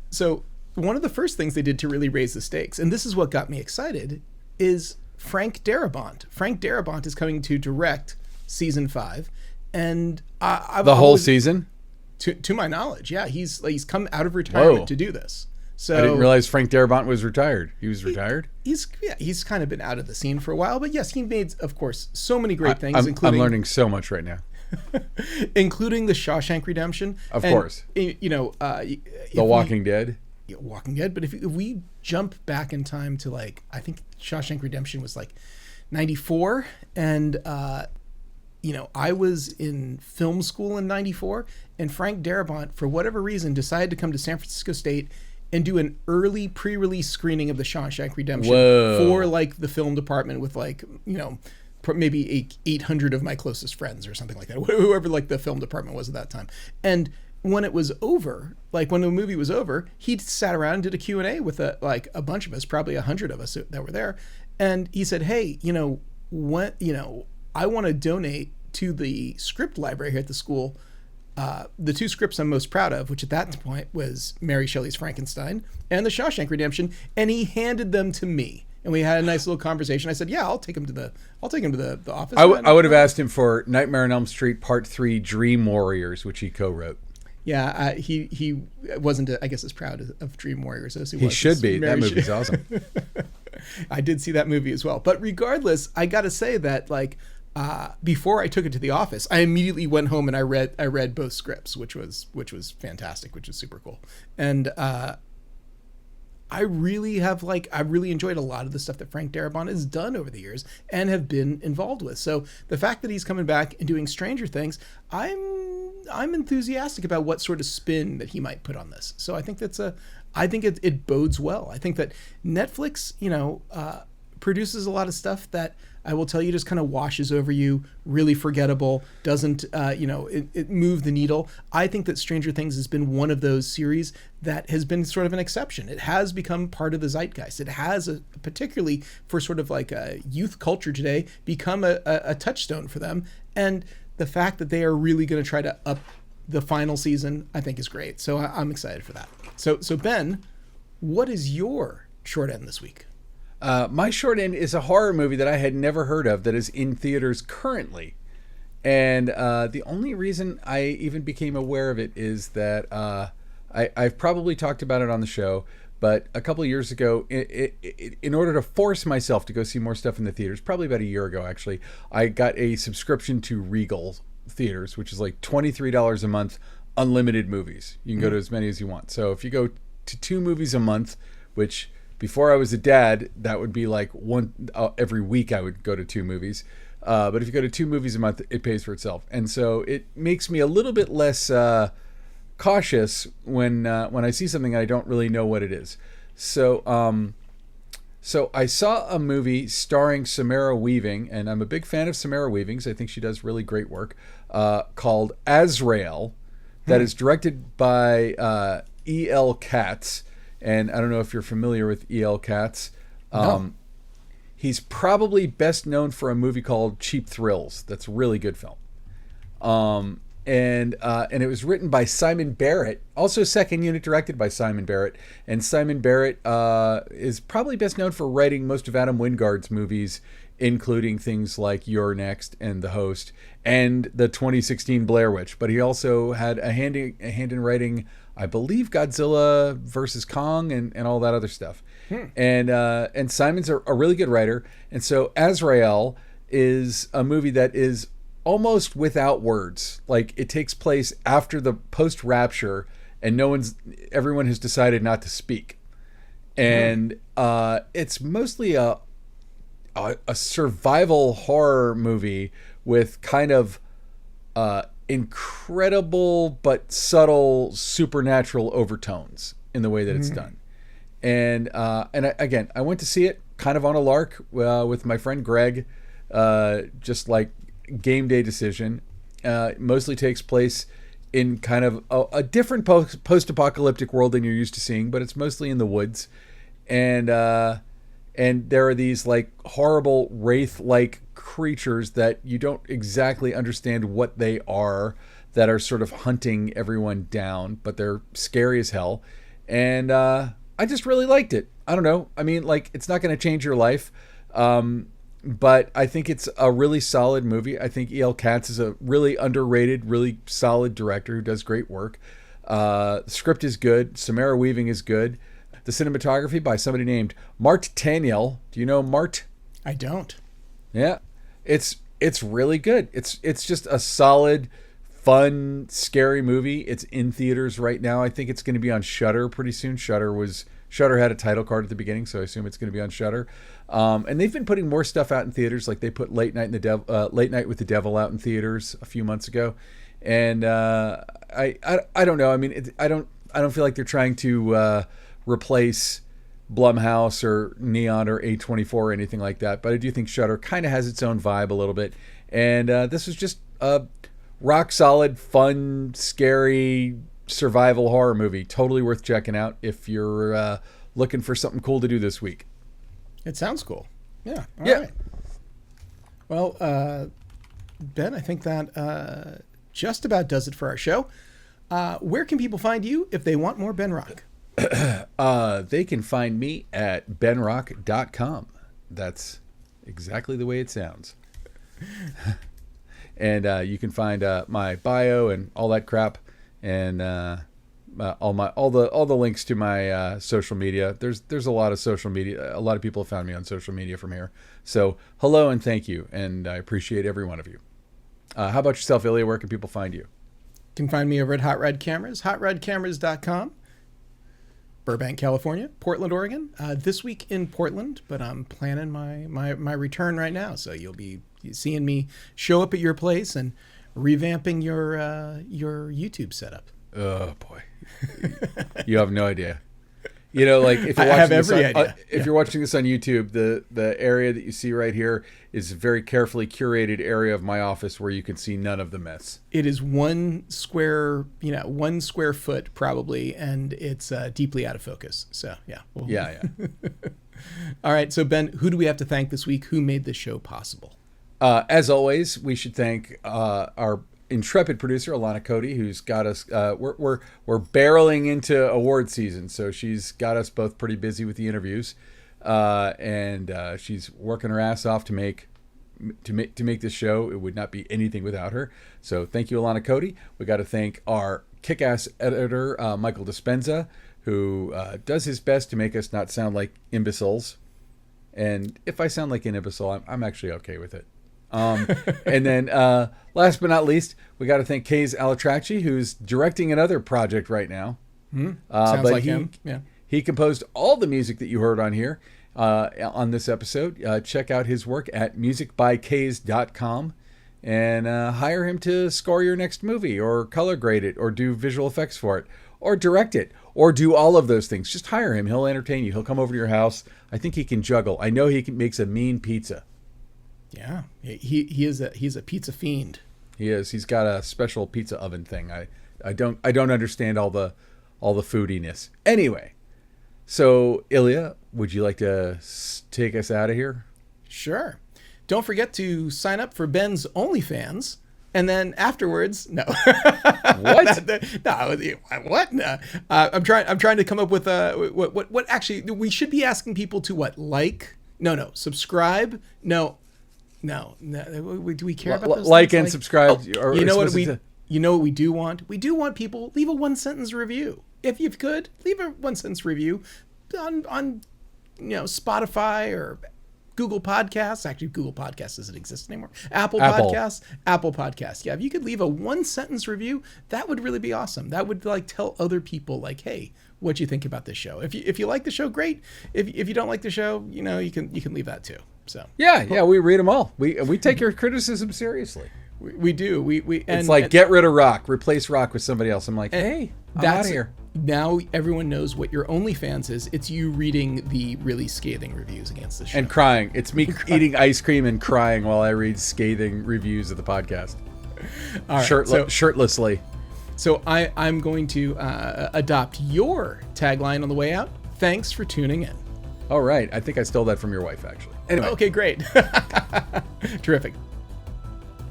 So one of the first things they did to really raise the stakes, and this is what got me excited, is Frank Darabont. Frank Darabont is coming to direct season 5, and the whole season. To my knowledge, yeah, he's come out of retirement to do this. So I didn't realize Frank Darabont was retired. He was retired. He's kind of been out of the scene for a while, but yes, he made, of course, so many great things. I'm learning so much right now. including the Shawshank Redemption, Of and, course. You know, The Walking Dead. Walking Dead. But if we jump back in time to like, I think Shawshank Redemption was like 94, and you know, I was in film school in 94, and Frank Darabont, for whatever reason, decided to come to San Francisco State and do an early pre-release screening of the Shawshank Redemption for like the film department with like, you know, maybe 800 of my closest friends or something like that, whoever like the film department was at that time. And when it was over, like when the movie was over, he sat around and did a Q&A with a bunch of us, probably 100 of us that were there. And he said, hey, you know, when, you know, I want to donate to the script library here at the school the two scripts I'm most proud of, which at that point was Mary Shelley's Frankenstein and The Shawshank Redemption, and he handed them to me. And we had a nice little conversation. I said, "Yeah, I'll take him to the office." I would have asked him for Nightmare on Elm Street Part 3 Dream Warriors, which he co-wrote. Yeah, he wasn't, I guess, as proud of Dream Warriors as he was. He should be. That movie's awesome. I did see that movie as well. But regardless, I got to say that like before I took it to the office, I immediately went home and I read both scripts, which was fantastic, which was super cool. And I really enjoyed a lot of the stuff that Frank Darabont has done over the years and have been involved with. So the fact that he's coming back and doing Stranger Things, I'm enthusiastic about what sort of spin that he might put on this. So I think it bodes well. I think that Netflix, produces a lot of stuff that I will tell you just kind of washes over you, really forgettable, doesn't, it move the needle. I think that Stranger Things has been one of those series that has been sort of an exception. It has become part of the zeitgeist. It has, particularly for sort of like a youth culture today, become a touchstone for them. And the fact that they are really going to try to up the final season, I think is great. So I'm excited for that. So Ben, what is your short end this week? My short end is a horror movie that I had never heard of that is in theaters currently. And the only reason I even became aware of it is that I've probably talked about it on the show, but a couple of years ago, in order to force myself to go see more stuff in the theaters, probably about a year ago actually, I got a subscription to Regal Theaters, which is like $23 a month, unlimited movies. You can go to as many as you want. So if you go to 2 movies a month, which... before I was a dad, that would be like one every week I would go to 2 movies. But if you go to 2 movies a month, it pays for itself. And so it makes me a little bit less cautious when I see something and I don't really know what it is. So I saw a movie starring Samara Weaving, and I'm a big fan of Samara Weaving, so I think she does really great work, called Azrael, that is directed by E.L. Katz. And I don't know if you're familiar with E.L. Katz. No. He's probably best known for a movie called Cheap Thrills. That's a really good film. And it was written by Simon Barrett, also Second Unit, directed by Simon Barrett. And Simon Barrett is probably best known for writing most of Adam Wingard's movies, including things like You're Next and The Host and the 2016 Blair Witch. But he also had a hand in writing, I believe, Godzilla versus Kong and all that other stuff. And Simon's a really good writer. And so Azrael is a movie that is almost without words. Like, it takes place after the post-rapture and everyone has decided not to speak. And it's mostly a survival horror movie with kind of incredible but subtle supernatural overtones in the way that it's done. And again, I went to see it kind of on a lark with my friend Greg, just like game day decision. Mostly takes place in kind of a different post-apocalyptic world than you're used to seeing, but it's mostly in the woods. And there are these like horrible wraith-like creatures that you don't exactly understand what they are, that are sort of hunting everyone down, but they're scary as hell. And I just really liked it. I don't know. I mean, like, it's not going to change your life, but I think it's a really solid movie. I think E.L. Katz is a really underrated, really solid director who does great work. The script is good. Samara Weaving is good. The cinematography by somebody named Mart Taniel. Do you know Mart? I don't. Yeah. It's It's really good. It's just a solid, fun, scary movie. It's in theaters right now. I think it's going to be on Shudder pretty soon. Shudder had a title card at the beginning, so I assume it's going to be on Shudder. And they've been putting more stuff out in theaters. Like they put Late Night with the Devil out in theaters a few months ago. And I don't know. I mean, I don't feel like they're trying to replace Blumhouse or Neon or A24 or anything like that. But I do think Shudder kind of has its own vibe a little bit. And this was just a rock solid, fun, scary survival horror movie. Totally worth checking out if you're looking for something cool to do this week. It sounds cool. Yeah. All Yeah. right. Well, Ben, I think that just about does it for our show. Where can people find you if they want more Ben Rock? They can find me at benrock.com. That's exactly the way it sounds. And you can find my bio and all that crap, and all the links to my social media. There's a lot of social media. A lot of people have found me on social media from here. So hello and thank you, and I appreciate every one of you. How about yourself, Ilya? Where can people find you? You can find me over at Hot Red Cameras, hotredcameras.com. Burbank, California, Portland, Oregon. This week in Portland, but I'm planning my return right now. So you'll be seeing me show up at your place and revamping your YouTube setup. Oh boy, you have no idea. You know, like if you're I have watching every this idea. if you're watching this on YouTube, the area that you see right here is a very carefully curated area of my office where you can see none of the mess. It is 1 square foot probably, and it's deeply out of focus. So yeah. Yeah. All right. So Ben, who do we have to thank this week? Who made this show possible? As always, we should thank our intrepid producer Alana Cody, who's got us. We're barreling into award season, so she's got us both pretty busy with the interviews, and she's working her ass off to make this show. It would not be anything without her. So thank you, Alana Cody. We got to thank our kick-ass editor Michael Dispenza, who does his best to make us not sound like imbeciles. And if I sound like an imbecile, I'm actually okay with it. And then last but not least, we got to thank Kaze Alatrachi, who's directing another project right now. Sounds like him. Yeah. He composed all the music that you heard on here on this episode. Check out his work at musicbykaze.com and hire him to score your next movie or color grade it or do visual effects for it or direct it or do all of those things. Just hire him. He'll entertain you. He'll come over to your house. I think he can juggle. I know makes a mean pizza. Yeah, he's a pizza fiend. He is. He's got a special pizza oven thing. I don't understand all the foodiness. Anyway, so Ilya, would you like to take us out of here? Sure. Don't forget to sign up for Ben's OnlyFans, and then afterwards, no. What? What? No. I'm trying to come up with what actually we should be asking people to what? Like? No. Subscribe? No. Do we care about those like things? and subscribe? Oh, you know what we do want? We do want people leave a 1-sentence review. If you could leave a 1-sentence review on Spotify or Google Podcasts. Actually, Google Podcasts doesn't exist anymore. Apple Podcasts. Yeah, if you could leave a 1-sentence review, that would really be awesome. That would tell other people hey, what you think about this show. If you like the show, great. If you don't like the show, you can leave that too. So yeah, we read them all. We take your criticism seriously. We do. It's like get rid of rock, replace rock with somebody else. I'm like, hey, I'm out of here. Now everyone knows what your OnlyFans is. It's you reading the really scathing reviews against the show and crying. It's me eating ice cream and crying while I read scathing reviews of the podcast. All right, shirtlessly. So I'm going to adopt your tagline on the way out. Thanks for tuning in. All right. I think I stole that from your wife, actually. Anyway. Okay, great. Terrific.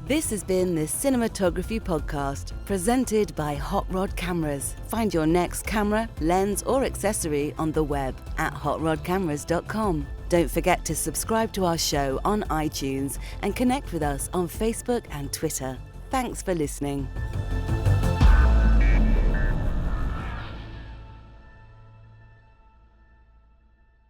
This has been the Cinematography Podcast, presented by Hot Rod Cameras. Find your next camera, lens, or accessory on the web at hotrodcameras.com. Don't forget to subscribe to our show on iTunes and connect with us on Facebook and Twitter. Thanks for listening.